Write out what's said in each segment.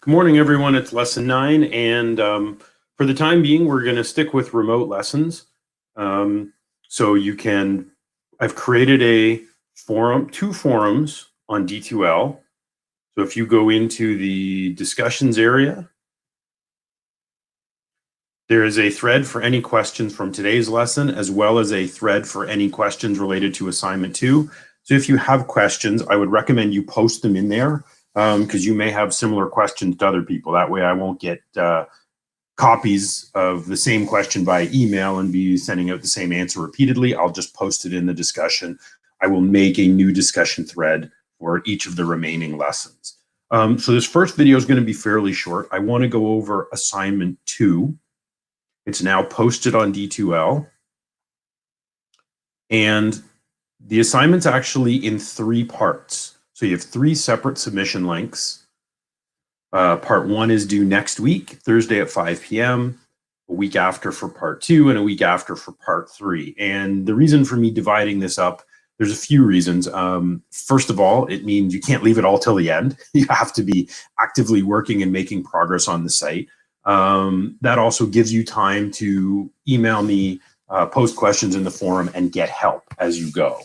Good morning, everyone. It's lesson 9, and for the time being, we're going to stick with remote lessons. So you can, I've created a forum, 2 forums on D2L. So if you go into the discussions area, there is a thread for any questions from today's lesson, as well as a thread for any questions related to assignment 2. So if you have questions, I would recommend you post them in there, because you may have similar questions to other people. That way I won't get copies of the same question by email and be sending out the same answer repeatedly. I'll just post it in the discussion. I will make a new discussion thread for each of the remaining lessons. So this first video is going to be fairly short. I want to go over assignment 2. It's now posted on D2L. And the assignment's actually in 3 parts. So you have 3 separate submission links. Part 1 is due next week, Thursday at 5 p.m., a week after for part 2, and a week after for part 3. And the reason for me dividing this up, there's a few reasons. First of all, it means you can't leave it all till the end. You have to be actively working and making progress on the site. That also gives you time to email me, post questions in the forum, and get help as you go.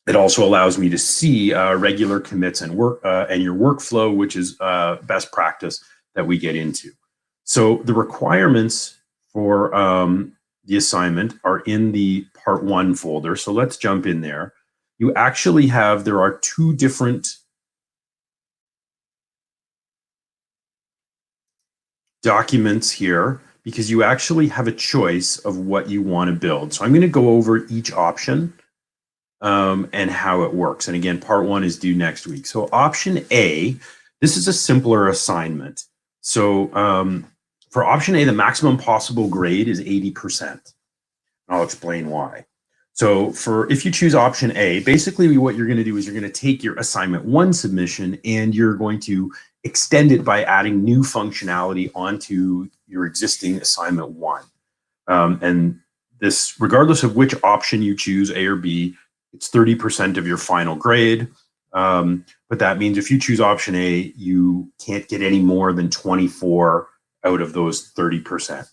It also allows me to see regular commits and work and your workflow, which is best practice that we get into. So the requirements for the assignment are in the part 1 folder. So let's jump in there. You actually have, there are 2 different documents here because you actually have a choice of what you want to build. So I'm going to go over each option and how it works. And again, part 1 is due next week. So option A, this is a simpler assignment. So for option A, the maximum possible grade is 80%. I'll explain why. So if you choose option A, basically what you're going to do is you're going to take your assignment 1 submission and you're going to extend it by adding new functionality onto your existing assignment 1. And this, regardless of which option you choose, A or B, it's 30% of your final grade. But that means if you choose option A, you can't get any more than 24 out of those 30%.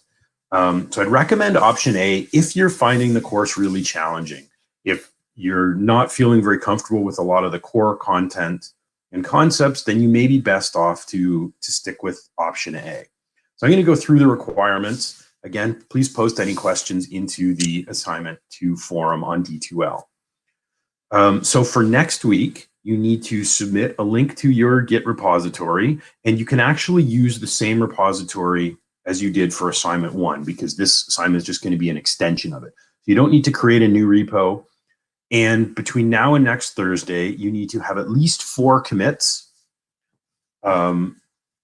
So I'd recommend option A if you're finding the course really challenging. If you're not feeling very comfortable with a lot of the core content and concepts, then you may be best off to stick with option A. So I'm going to go through the requirements. Again, please post any questions into the assignment 2 forum on D2L. So for next week, you need to submit a link to your Git repository, and you can actually use the same repository as you did for assignment 1, because this assignment is just going to be an extension of it. So you don't need to create a new repo. And between now and next Thursday, you need to have at least 4 commits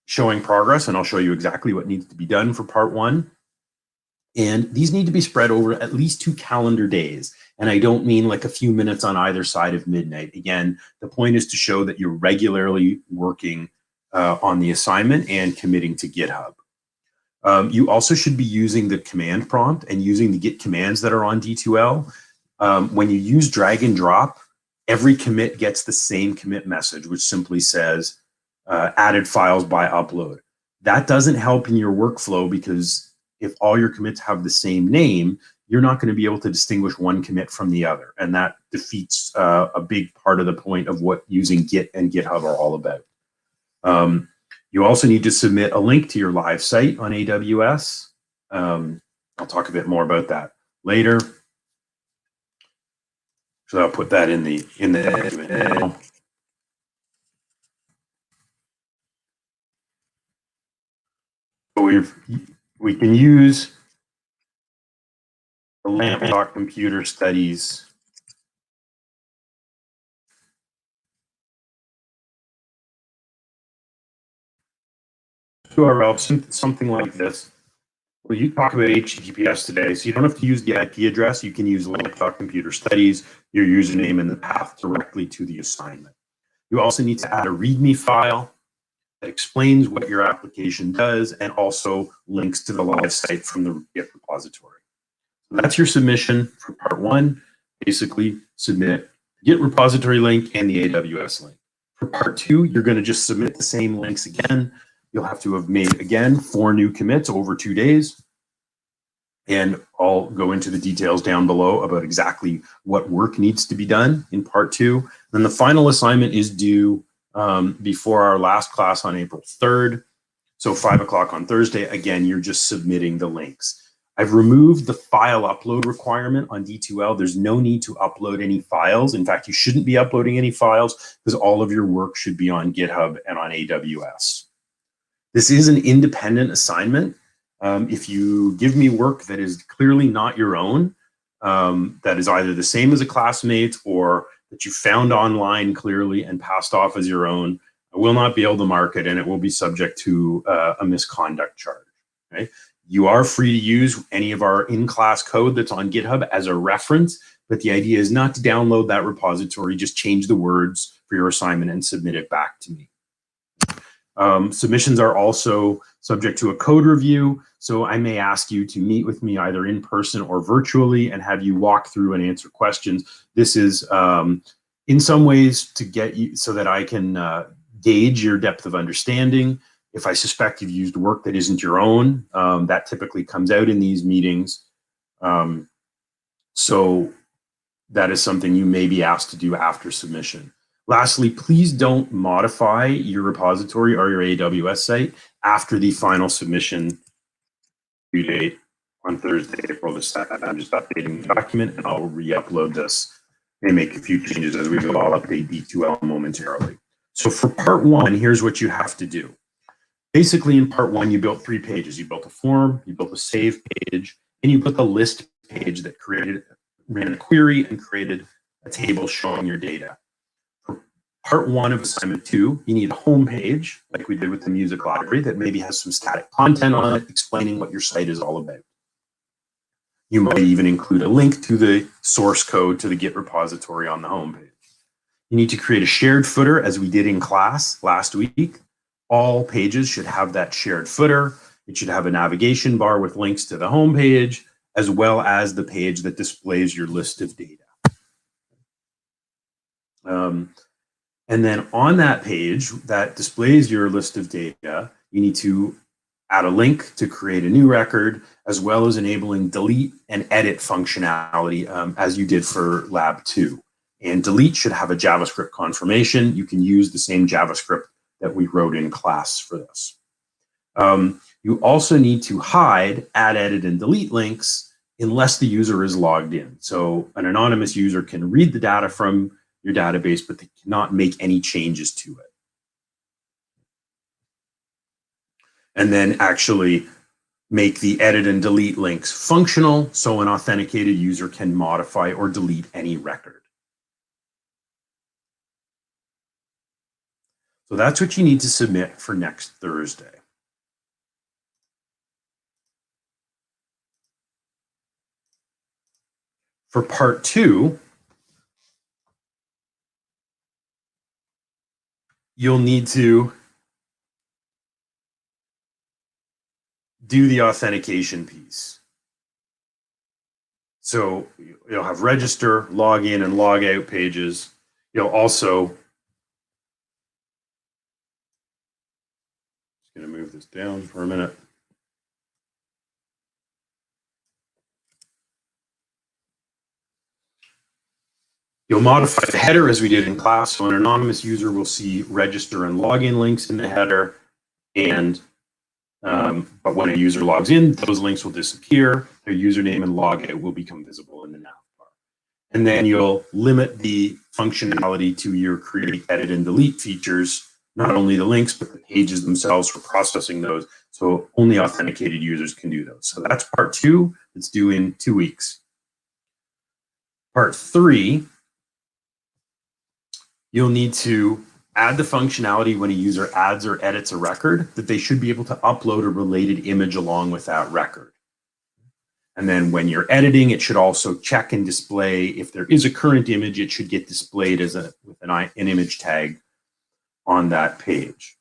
showing progress, and I'll show you exactly what needs to be done for part 1. And these need to be spread over at least 2 calendar days. And I don't mean like a few minutes on either side of midnight. Again, the point is to show that you're regularly working on the assignment and committing to GitHub. You also should be using the command prompt and using the Git commands that are on D2L. When you use drag and drop, every commit gets the same commit message, which simply says added files by upload. That doesn't help in your workflow because if all your commits have the same name, you're not going to be able to distinguish one commit from the other. And that defeats a big part of the point of what using Git and GitHub are all about. You also need to submit a link to your live site on AWS. I'll talk a bit more about that later. So I'll put that in the document now. So we can use the LAMP computer studies URL, something like this. Well, you talk about HTTPS today, so you don't have to use the IP address. You can use LAMP.computer studies, your username and the path directly to the assignment. You also need to add a README file that explains what your application does and also links to the live site from the Git repository. So that's your submission for part 1. Basically, submit the Git repository link and the AWS link. For part 2, you're going to just submit the same links again. You'll have to have made, again, 4 new commits over 2 days. And I'll go into the details down below about exactly what work needs to be done in part 2. Then the final assignment is due before our last class on April 3rd. So 5 o'clock on Thursday. Again, you're just submitting the links. I've removed the file upload requirement on D2L. There's no need to upload any files. In fact, you shouldn't be uploading any files because all of your work should be on GitHub and on AWS. This is an independent assignment. If you give me work that is clearly not your own, that is either the same as a classmate or that you found online clearly and passed off as your own, I will not be able to mark it, and it will be subject to a misconduct charge. Okay? You are free to use any of our in-class code that's on GitHub as a reference, but the idea is not to download that repository, just change the words for your assignment and submit it back to me. Submissions are also subject to a code review, so I may ask you to meet with me either in person or virtually and have you walk through and answer questions. This is in some ways to get you so that I can gauge your depth of understanding. If I suspect you've used work that isn't your own, that typically comes out in these meetings. So that is something you may be asked to do after submission. Lastly, please don't modify your repository or your AWS site after the final submission due date on Thursday, April the 2nd. I'm just updating the document and I'll re-upload this. May make a few changes as we go. I'll update D2L momentarily. So for part 1, here's what you have to do. Basically, in part 1, you built 3 pages. You built a form, you built a save page, and you built a list page that ran a query and created a table showing your data. Part 1 of assignment 2, you need a home page, like we did with the music library, that maybe has some static content on it explaining what your site is all about. You might even include a link to the source code to the Git repository on the home page. You need to create a shared footer, as we did in class last week. All pages should have that shared footer. It should have a navigation bar with links to the home page, as well as the page that displays your list of data. And then on that page that displays your list of data, you need to add a link to create a new record, as well as enabling delete and edit functionality as you did for Lab 2. And delete should have a JavaScript confirmation. You can use the same JavaScript that we wrote in class for this. You also need to hide, add, edit, and delete links unless the user is logged in. So an anonymous user can read the data from your database, but they cannot make any changes to it. And then actually make the edit and delete links functional so an authenticated user can modify or delete any record. So that's what you need to submit for next Thursday. For part 2, you'll need to do the authentication piece. So you'll have register, log in, and log out pages. You'll also, just going to move this down for a minute. You'll modify the header as we did in class. So an anonymous user will see register and login links in the header. And but when a user logs in, those links will disappear. Their username and logout will become visible in the nav bar. And then you'll limit the functionality to your create, edit, and delete features, not only the links, but the pages themselves for processing those. So only authenticated users can do those. So that's part 2. It's due in 2 weeks. Part 3, you'll need to add the functionality when a user adds or edits a record that they should be able to upload a related image along with that record. And then when you're editing, it should also check and display if there is a current image, it should get displayed as with an image tag on that page.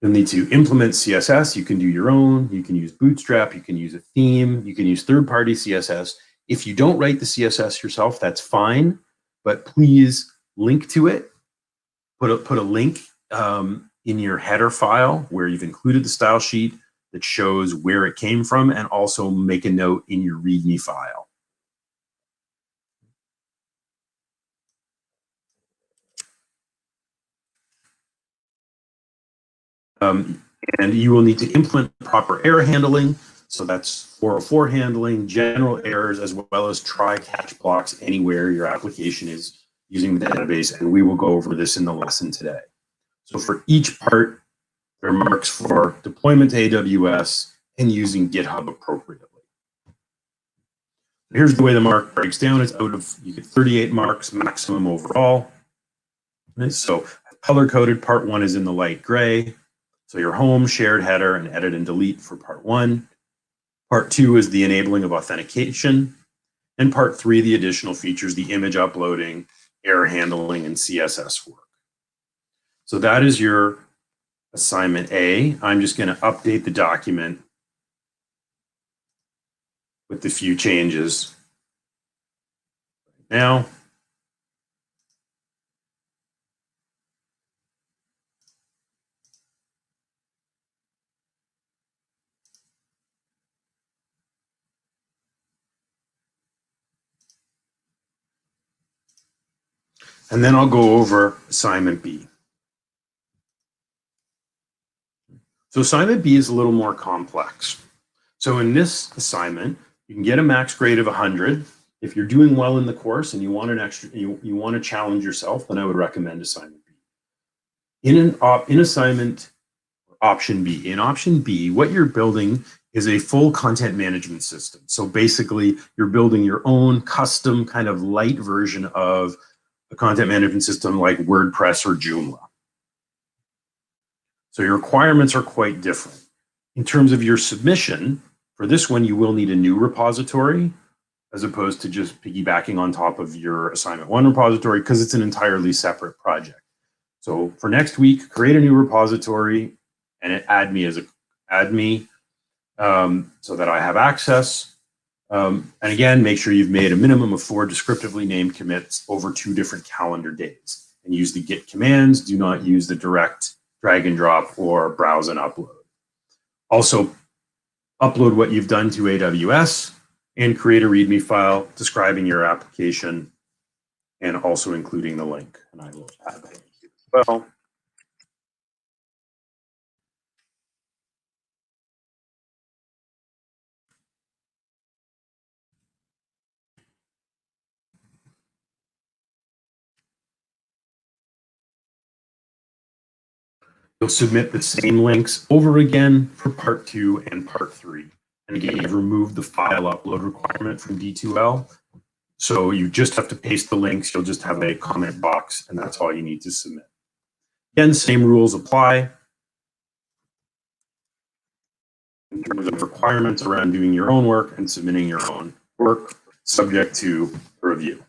You'll need to implement CSS. You can do your own. You can use Bootstrap. You can use a theme. You can use third-party CSS. If you don't write the CSS yourself, that's fine, but please link to it put a link in your header file where you've included the style sheet that shows where it came from, and also make a note in your README file. And you will need to implement proper error handling. So that's 404 handling, general errors, as well as try catch blocks anywhere your application is using the database. And we will go over this in the lesson today. So for each part, there are marks for deployment to AWS and using GitHub appropriately. Here's the way the mark breaks down. It's you get 38 marks maximum overall. So color-coded, part 1 is in the light gray. So your home, shared header, and edit and delete for part 1. Part 2 is the enabling of authentication. And part 3, the additional features, the image uploading, error handling, and CSS work. So that is your assignment A. I'm just going to update the document with the few changes now. And then I'll go over assignment B. So assignment B is a little more complex. So in this assignment, you can get a max grade of 100. If you're doing well in the course and you want an extra, you want to challenge yourself, then I would recommend assignment B. In assignment option B, in option B, what you're building is a full content management system. So basically, you're building your own custom kind of light version of a content management system like WordPress or Joomla. So your requirements are quite different. In terms of your submission, for this one, you will need a new repository as opposed to just piggybacking on top of your assignment 1 repository, because it's an entirely separate project. So for next week, create a new repository and add me so that I have access. And again, make sure you've made a minimum of 4 descriptively named commits over 2 different calendar days, and use the git commands. Do not use the direct drag and drop or browse and upload. Also, upload what you've done to AWS and create a README file describing your application and also including the link. And I will add that here as well. You'll submit the same links over again for part 2 and part 3. And again, you've removed the file upload requirement from D2L. So you just have to paste the links. You'll just have a comment box, and that's all you need to submit. Again, same rules apply in terms of requirements around doing your own work and submitting your own work, subject to review.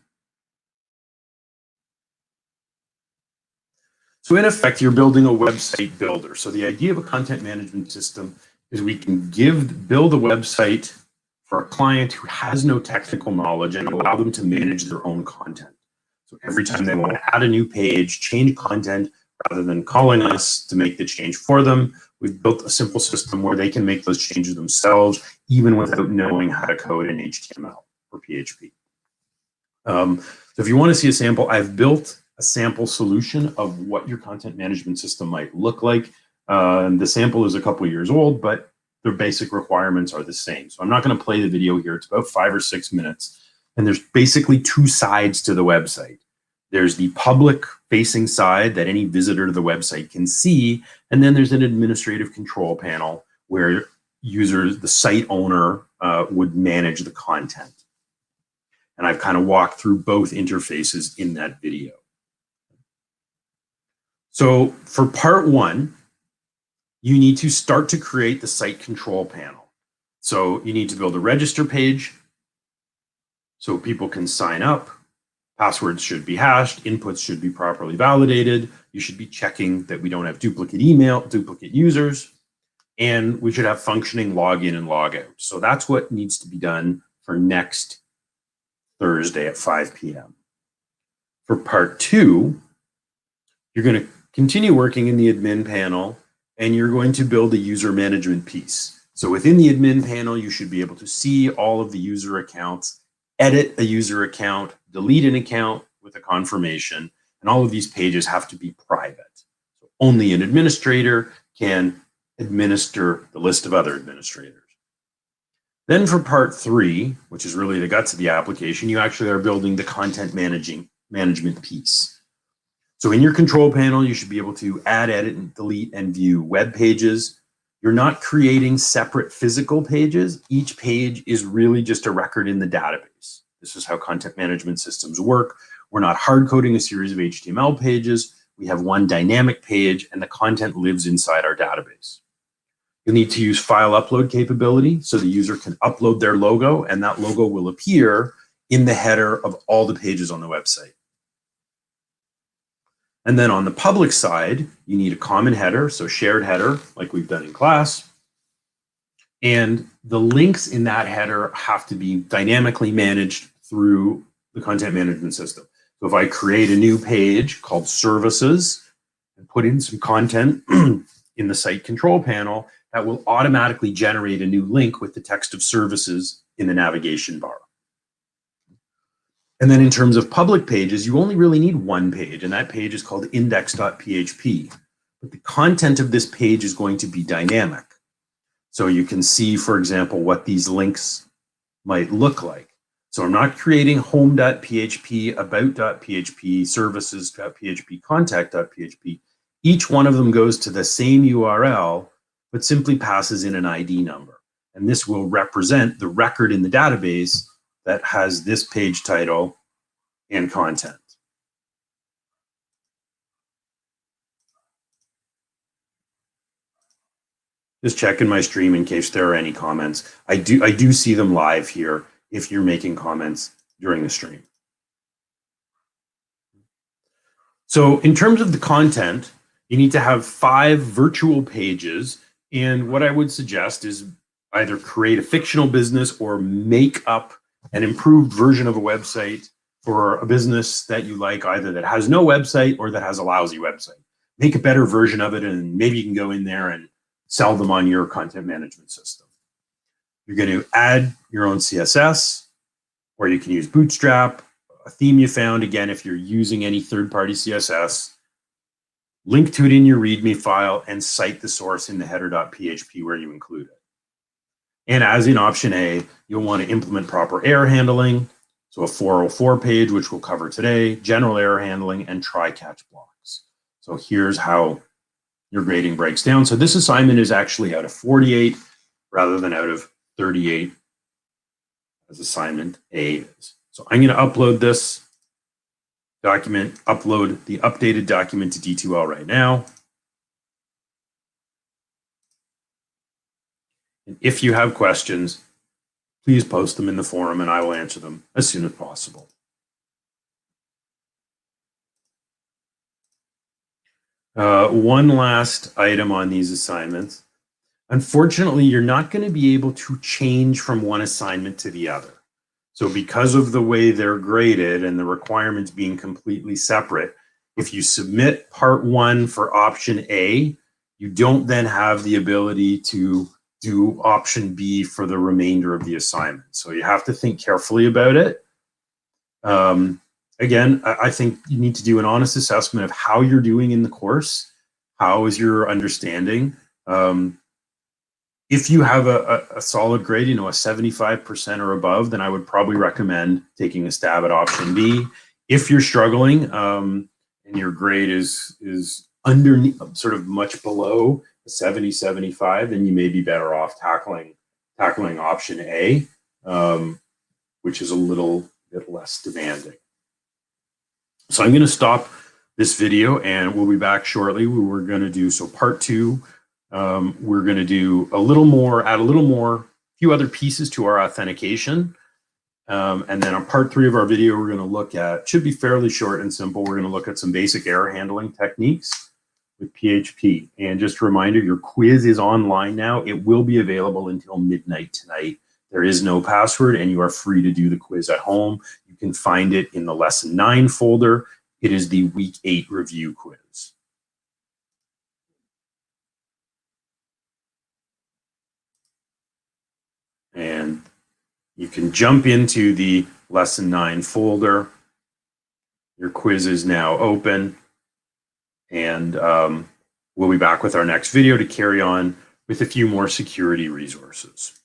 So in effect, you're building a website builder. So the idea of a content management system is we can build a website for a client who has no technical knowledge and allow them to manage their own content. So every time they want to add a new page, change content, rather than calling us to make the change for them, we've built a simple system where they can make those changes themselves, even without knowing how to code in HTML or PHP. So if you want to see a sample, I've built a sample solution of what your content management system might look like. The sample is a couple years old, but their basic requirements are the same. So I'm not going to play the video here. It's about 5 or 6 minutes. And there's basically 2 sides to the website. There's the public facing side that any visitor to the website can see. And then there's an administrative control panel where users, the site owner, would manage the content. And I've kind of walked through both interfaces in that video. So for part 1, you need to start to create the site control panel. So you need to build a register page so people can sign up. Passwords should be hashed, inputs should be properly validated. You should be checking that we don't have duplicate email, duplicate users, and we should have functioning login and logout. So that's what needs to be done for next Thursday at 5 p.m. For part 2, You're going to continue working in the admin panel, and you're going to build a user management piece. So within the admin panel, you should be able to see all of the user accounts, edit a user account, delete an account with a confirmation, and all of these pages have to be private. So only an administrator can administer the list of other administrators. Then for part 3, which is really the guts of the application, you actually are building the content management piece. So in your control panel, you should be able to add, edit, and delete and view web pages. You're not creating separate physical pages. Each page is really just a record in the database. This is how content management systems work. We're not hard coding a series of HTML pages. We have one dynamic page, and the content lives inside our database. You'll need to use file upload capability so the user can upload their logo, and that logo will appear in the header of all the pages on the website. And then on the public side, you need a common header, so shared header, like we've done in class. And the links in that header have to be dynamically managed through the content management system. So if I create a new page called services and put in some content in the site control panel, that will automatically generate a new link with the text of services in the navigation bar. And then in terms of public pages, you only really need one page, and that page is called index.php. But the content of this page is going to be dynamic. So you can see, for example, what these links might look like. So I'm not creating home.php, about.php, services.php, contact.php. Each one of them goes to the same URL, but simply passes in an ID number. And this will represent the record in the database that has this page title and content. Just checking my stream in case there are any comments. I do see them live here if you're making comments during the stream. So in terms of the content, you need to have 5 virtual pages. And what I would suggest is either create a fictional business or make up an improved version of a website for a business that you like, either that has no website or that has a lousy website. Make a better version of it, and maybe you can go in there and sell them on your content management system. You're going to add your own CSS, or you can use Bootstrap, a theme you found, again, if you're using any third-party CSS, link to it in your README file, and cite the source in the header.php where you include it. And as in option A, you'll want to implement proper error handling. So a 404 page, which we'll cover today, general error handling, and try-catch blocks. So here's how your grading breaks down. So this assignment is actually out of 48 rather than out of 38 as assignment A is. So I'm going to upload this document, upload the updated document to D2L right now. And if you have questions, please post them in the forum and I will answer them as soon as possible. One last item on these assignments. Unfortunately, you're not going to be able to change from one assignment to the other. So because of the way they're graded and the requirements being completely separate, if you submit part 1 for option A, you don't then have the ability to do option B for the remainder of the assignment. So you have to think carefully about it. Again, I think you need to do an honest assessment of how you're doing in the course. How is your understanding? If you have a solid grade, you know, a 75% or above, then I would probably recommend taking a stab at option B. If you're struggling and your grade is underneath, sort of much below 70, 75, then you may be better off tackling option A, which is a little bit less demanding. So I'm going to stop this video and we'll be back shortly. We're going to do, so part 2, we're going to do a little more, add a little more, few other pieces to our authentication. And then on part 3 of our video, we're going to look at, should be fairly short and simple. We're going to look at some basic error handling techniques with PHP. And just a reminder, your quiz is online now. It will be available until midnight tonight. There is no password and you are free to do the quiz at home. You can find it in the lesson 9 folder. It is the week 8 review quiz. You can jump into the Lesson 9 folder. Your quiz is now open, and we'll be back with our next video to carry on with a few more security resources.